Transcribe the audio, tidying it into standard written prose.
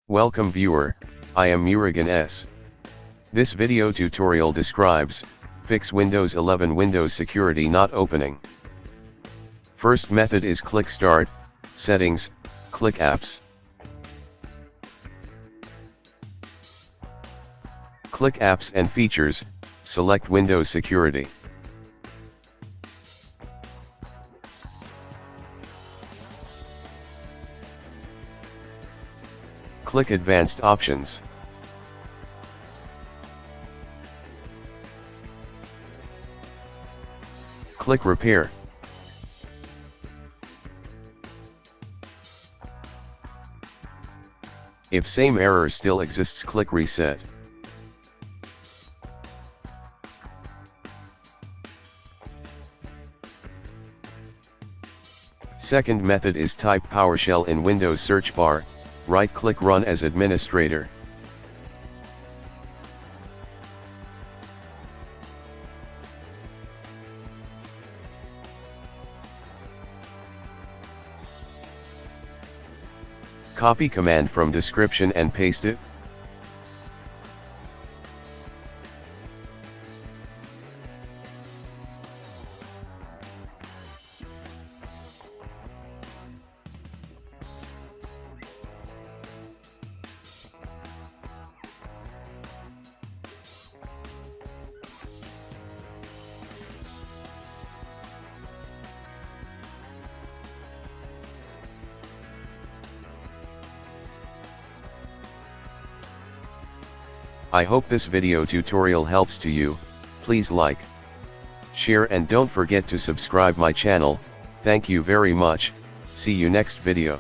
Welcome viewer, I am Murugan S. This video tutorial describes, fix Windows 11 Windows security not opening. First method is click Start, Settings, click Apps. Click Apps and Features, select Windows Security. Click Advanced Options. Click Repair. If same error still exists, click Reset. Second method is type PowerShell in Windows search bar, right-click Run as administrator. Copy command from description and paste it. I hope this video tutorial helps to you. Please like, share and don't forget to subscribe my channel. Thank you very much. See you next video.